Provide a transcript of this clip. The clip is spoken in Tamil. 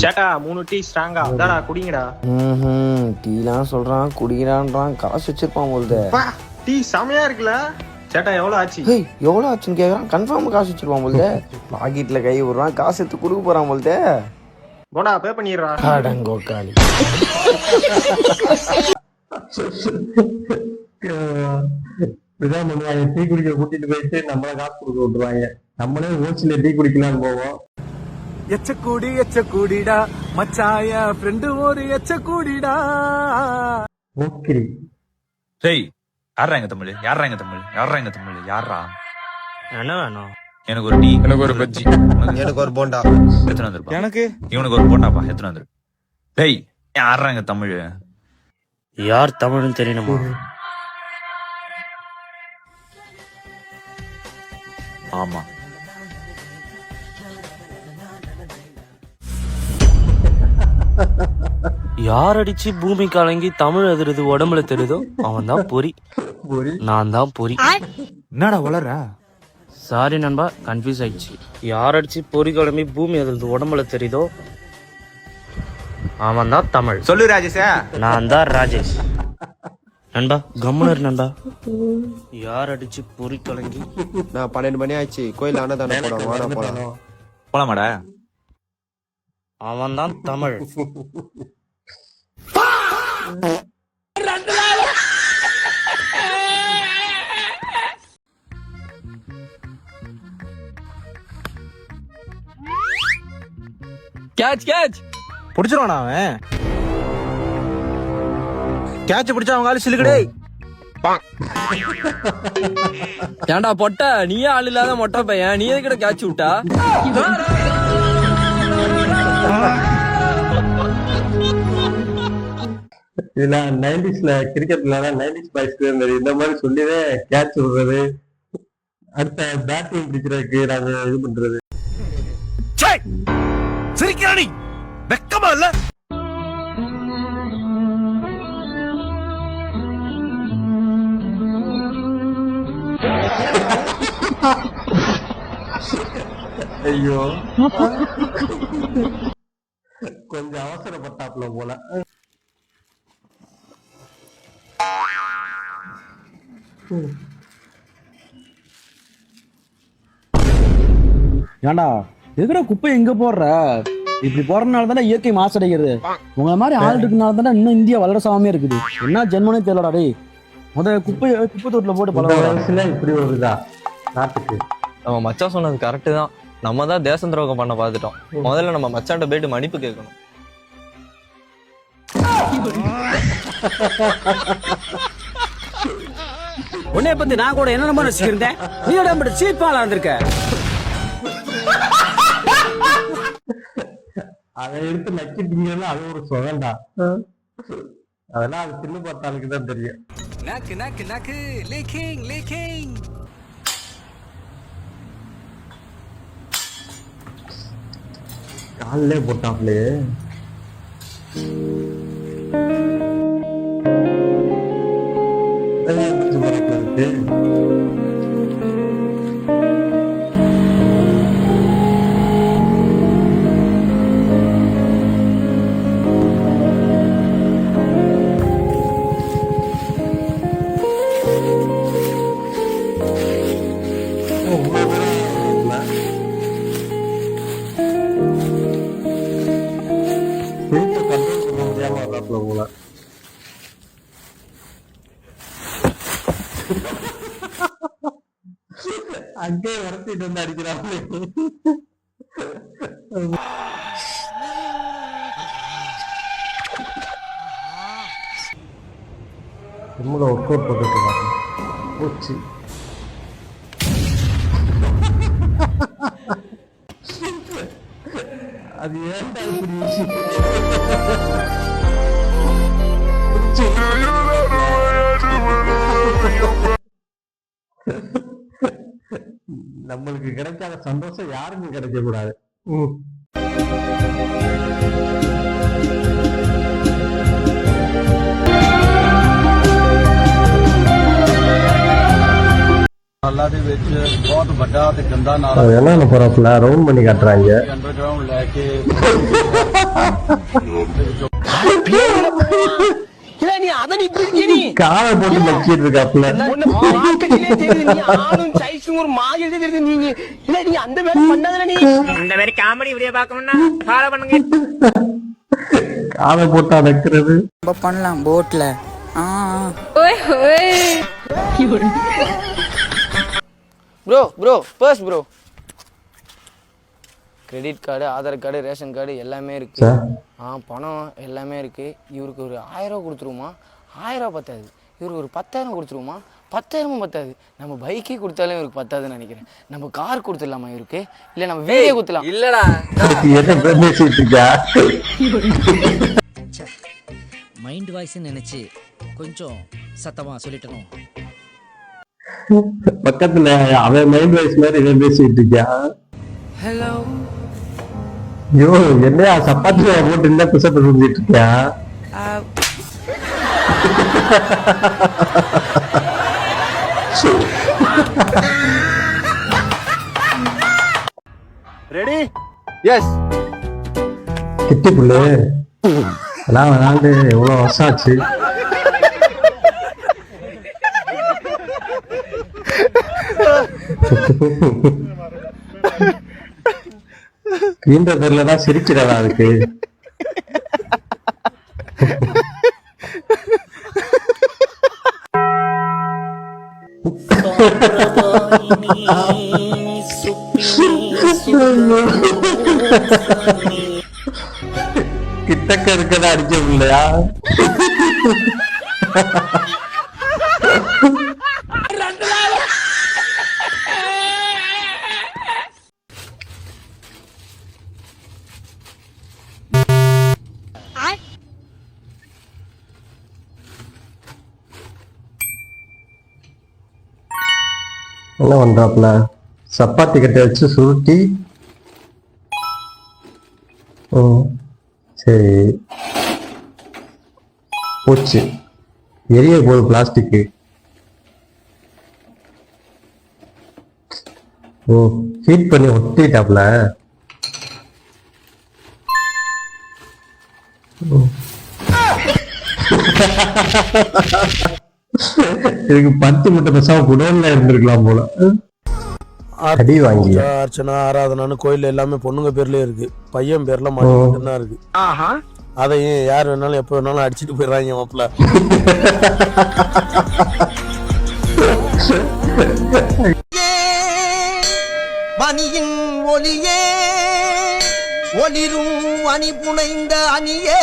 சேட்டா 3 டீ ஸ்ட்ராங்கா அதாடா குடிங்கடா. டீலாம் சொல்றான் குடிக்கிறான்றான், காசு வச்சிருப்பான் போல்தே. டீ செமையா இருக்குல்ல சேட்டா. எவ்வளவு ஆச்சு? எவ்வளவு ஆச்சுன்னு கேக்குறான். கன்ஃபார்ம் காசு வச்சிருப்பான் போல்தே. பாக்கெட்ல கை விடுறான், காசு எடுத்து கொடுக்க போறான் போல்தே. போடா பே பண்ணிடுறா. அடங்கோக்காளி. டீ குடிக்க கூட்டிட்டு போயிட்டு நம்மள காசு கொடுக்க விட்டுருவாங்க. நம்மளே ஓச்சில டீ குடிக்கலாம்னு போவோம். எச்சக்கூடிடா மச்சாய ஃப்ரெண்டு ஒரு எச்சக்கூடிடா. ஓகே டேய், யாரா எங்க தமிழ்? யாரா எங்க தமிழ்? யாரா எங்க தமிழ்? யாரா? என்ன வேணும்? எனக்கு ஒரு டீ, எனக்கு ஒரு பஜ்ஜி, எனக்கு ஒரு போண்டா. எத்தனை வந்துருப்பா? எனக்கு இவனுக்கு ஒரு போண்டாப்பா, எத்தனை வந்துரு? டேய், யாரா எங்க தமிழ்? யார் தமிழ்னு தெரியணுமா? ஆமா. யார் அடிச்சு பூமி கலங்கி தமிழ் எதிரது உடம்புல தெரியுதோ அவன் தான் பொறி. நான் தான் பொறி. என்னடா வளர? சாரி நண்பா, கன்ஃபியூஸ் ஆயிடுச்சு. யார் அடிச்சு பொறி கிளம்பி பூமி எதிரது உடம்புல தெரியுதோ அவன் தான் தமிழ். சொல்லு ராஜேஷா. நான் தான் ராஜேஷ். நண்பா கம்முனர் நண்பா. யார் அடிச்சு பொறி கலங்கி. நான் 12 மணி ஆயிடுச்சு. கோயில் அன்னதானம் போடும், வாடா போலாம். போலாமாடா? அவன் தான் தமிழ். கேட்ச் கேட்ச் புடிச்சிருவானா அவன்? கேட்ச் பிடிச்சா அவங்க ஆளு சிலுக்கடே. ஏன்டா பொட்ட, நீயே ஆள் இல்லாத மொட்டை பையன், நீ எதுக்கிட்ட கேட்ச் விட்டா? இதெல்லாம் 90s கிரிக்கெட்ல 90s பாய்ஸ்க்கு இருந்தது. இந்த மாதிரி சொல்லிவே கேட்ச் விடுறது, அடுத்த பேட்டிங் பிடிக்கிறதுக்கு நாங்க இது பண்றது. சிரிக்கிறானி வெக்கமா இல்ல? ஐயோ கொஞ்சம் அவசரப்பட்டாப்ல போல. ஏண்டா எதுக்குடா குப்பை எங்க போடுற? இப்படி போடுறதுனால தானே இயற்கை மாசடைகிறது. உங்களை மாதிரி ஆள் இருக்கனால தானே இன்னும் இந்தியா வளரசாமே இருக்குது. என்ன ஜென்மனே தெரியலடா. டேய் குப்பை தொட்டில போட்டு பல வயசுல இப்படி ஒரு இதா நாட்டுக்கு. நம்ம மச்சான் சொன்னது கரெக்டு தான். நம்ம தான் தேச துரோகம் பண்ண பார்த்துட்டோம். முதல்ல நம்ம மச்சான்ட்ட போயிட்டு மன்னிப்பு கேட்கணும். உன்னைய பத்தி நான் கூட என்ன நம்ப நினைச்சிருந்தேன். நீ உடம்பு சீப்பாலா இருந்திருக்க. அதை எடுத்து நக்கிட்டீங்கன்னா அது ஒரு சுகண்டா. அதெல்லாம் அது சின்ன பார்த்தாலுக்கு தான் தெரியும். நாக்கு நாக்கு நாக்கு லேக்கிங் லேக்கிங். காலிலே போட்டாப்லே. அங்கே வரத்திட்டு வந்து அடிக்கிறாங்களே. நம்மள ஒர்க் அவுட் பண்ணிட்டு போச்சு. அது ஏன்டா இப்படி நம்மளுக்கு கிடைக்காத சந்தோஷம் யாருக்கும் கிடைக்க கூடாது. அது என்ன போறாப்புல ரவுண்ட் பண்ணி காட்டுறாங்க. காலை போட்டு நக்கிட்டு இருக்காப்புல. காலை போட்டா நக்கிறது பண்ணலாம் போட்ல. Bro bro purse bro. Credit card, Aadhaar card, ration card எல்லாமே இருக்கு. பணம் எல்லாமே இருக்கு. இவருக்கு ஒரு 1000 ரூபா கொடுத்துருவோமா? 1000 ரூபா பத்தாது. இவருக்கு ஒரு 10,000 கொடுத்துருவோமா? 10,000 பத்தாது. நம்ம பைக்கே கொடுத்தாலும் இவருக்கு பத்தாதுன்னு நினைக்கிறேன். நம்ம கார் கொடுத்துடலாமா இவருக்கு? இல்ல நம்ம வீடியோ கொடுத்துலாம். இல்லடா என்ன பேசிட்டு இருக்கா? மைண்ட் வாய்ஸ் நினைச்சு கொஞ்சம் சத்தமா சொல்லிட்டோம். பக்கத்துல அவன் மைண்ட் வாய்ஸ் மாதிரி இவன் பேசிட்டு இருக்கா. ஹலோ ஐயோ என்னையா சப்பாத்தில போட்டு என்ன புஷப் செஞ்சிட்டு இருக்கியா? ரெடி? எஸ். கிட்டி புல்லு எல்லாம் விளாண்டு எவ்வளவு வருஷம் ஆச்சு. இந்த பேர்லதான் சிரிக்கிறதா இருக்கு. கிட்டக்க இருக்கதா அடிக்க இல்லையா? என்ன பண்றாப்ல? சப்பாத்தி கட்டை வச்சு சுருட்டி. சரி போச்சு. எரிய போகுது பிளாஸ்டிக். ஹீட் பண்ணி ஒட்டிட்டாப்ல. இதுக்கு 10 முட்டை பேசாம குடோன்ல இருந்திருக்கலாம் போல. அடி வாங்கி அர்ச்சனா ஆராதனான்னு கோயில் எல்லாமே பொண்ணுங்க பேர்லயே இருக்கு. பையன் பேர்ல மட்டும் தான் இருக்கு. அதையும் யார் வேணாலும் எப்ப வேணாலும் அடிச்சுட்டு போயிடுறாங்க மாப்பிள்ள. பனியின் ஒளியே ஒளிரும் அணி புனைந்த அணியே.